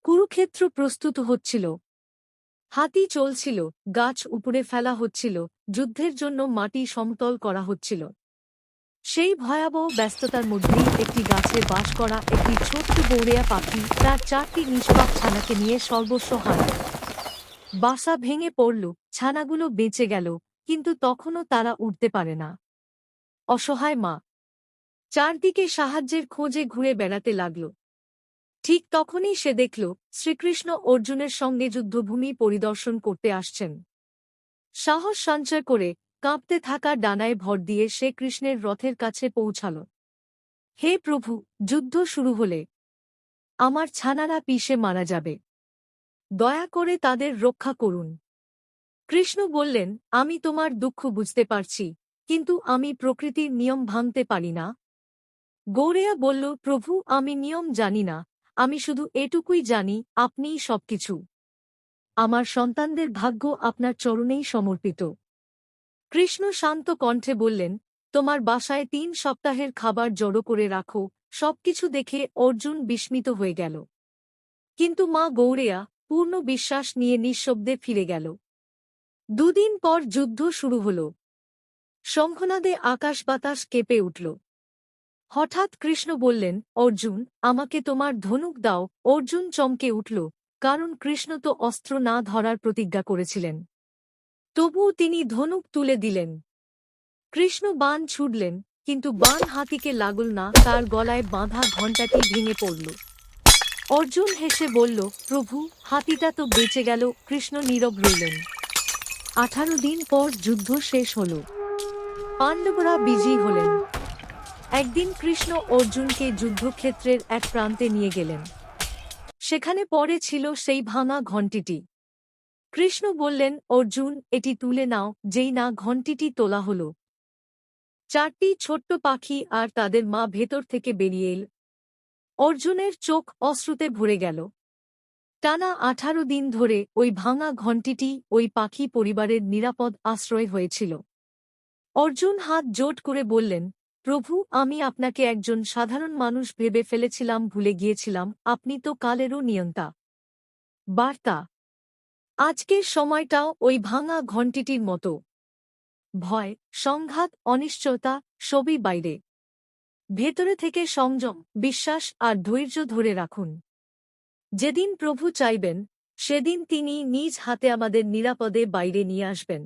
কুরুক্ষেত্র প্রস্তুত হচ্ছিল। হাতি চলছিল, গাছ উপড়ে ফেলা হচ্ছিল, যুদ্ধের জন্য মাটি সমতল করা হচ্ছিল। সেই ভয়াবহ ব্যস্ততার মধ্যেই একটি গাছে বাস করা একটি ছোট্ট গৌড়েয়া পাখি তার 4টি নিষ্পাপ ছানাকে নিয়ে সর্বস্ব হারায়। বাসা ভেঙে পড়ল, ছানাগুলো বেঁচে গেল, কিন্তু তখনও তারা উঠতে পারে না। অসহায় মা চারদিকে সাহায্যের খোঁজে ঘুরে বেড়াতে লাগল। ঠিক তখনই সে দেখল শ্রীকৃষ্ণ অর্জুনের সঙ্গে যুদ্ধভূমি পরিদর্শন করতে আসছেন। সাহস সঞ্চয় করে কাঁপতে থাকা ডানায় ভর দিয়ে সে কৃষ্ণের রথের কাছে পৌঁছাল। হে প্রভু, যুদ্ধ শুরু হলে আমার ছানারা পিষে মারা যাবে, দয়া করে তাদের রক্ষা করুন। কৃষ্ণ বললেন, আমি তোমার দুঃখ বুঝতে পারছি, কিন্তু আমি প্রকৃতির নিয়ম ভাঙতে পারি না। গৌরেয়া বলল, প্রভু, আমি নিয়ম জানি না, আমি শুধু এটুকুই জানি, আপনিই সবকিছু। আমার সন্তানদের ভাগ্য আপনার চরণেই সমর্পিত। কৃষ্ণ শান্ত কণ্ঠে বললেন, তোমার বাসায় 3 সপ্তাহের খাবার জড়ো করে রাখো। সবকিছু দেখে অর্জুন বিস্মিত হয়ে গেল। কিন্তু মা গৌরেয়া পূর্ণ বিশ্বাস নিয়ে নিঃশব্দে ফিরে গেল। 2 দিন পর যুদ্ধ শুরু হল। শঙ্খনাদে আকাশ বাতাস কেঁপে উঠল। হঠাৎ কৃষ্ণ বললেন, অর্জুন, আমাকে তোমার ধনুক দাও। অর্জুন চমকে উঠল, কারণ কৃষ্ণ তো অস্ত্র না ধরার প্রতিজ্ঞা করেছিলেন। তবুও তিনি ধনুক তুলে দিলেন। কৃষ্ণ বাণ ছুড়লেন, কিন্তু বাণ হাতিকে লাগল না, তার গলায় বাঁধা ঘণ্টাটি ভেঙে পড়ল। অর্জুন হেসে বলল, প্রভু, হাতিটা তো বেঁচে গেল। কৃষ্ণ নীরব রইলেন। 18 দিন পর যুদ্ধ শেষ হল। পাণ্ডবরা বিজয়ী হলেন। একদিন কৃষ্ণ অর্জুনকে যুদ্ধক্ষেত্রের এক প্রান্তে নিয়ে গেলেন। সেখানে পড়ে ছিল সেই ভাঙা ঘণ্টিটি। কৃষ্ণ বললেন, অর্জুন, এটি তুলে নাও। যেই না ঘণ্টিটি তোলা হল, 4টি ছোট্ট পাখি আর তাদের মা ভেতর থেকে বেরিয়ে এল। অর্জুনের চোখ অশ্রুতে ভরে গেল। টানা 18 দিন ধরে ওই ভাঙা ঘণ্টিটি ওই পাখি পরিবারের নিরাপদ আশ্রয় হয়েছিল। অর্জুন হাত জোট করে বললেন, প্রভু, আমি আপনাকে একজন সাধারণ মানুষ ভেবে ফেলেছিলাম, ভুলে গিয়েছিলাম আপনি তো কালেরও নিয়ন্তা। বার্তা: আজকের সময়টাও ওই ভাঙা ঘণ্টিটির মতো। ভয়, সংঘাত, অনিশ্চয়তা সবই বাইরে। ভেতরে থেকে সংযম, বিশ্বাস আর ধৈর্য ধরে রাখুন। যেদিন প্রভু চাইবেন, সেদিন তিনি নিজ হাতে আমাদের নিরাপদে বাইরে নিয়ে আসবেন।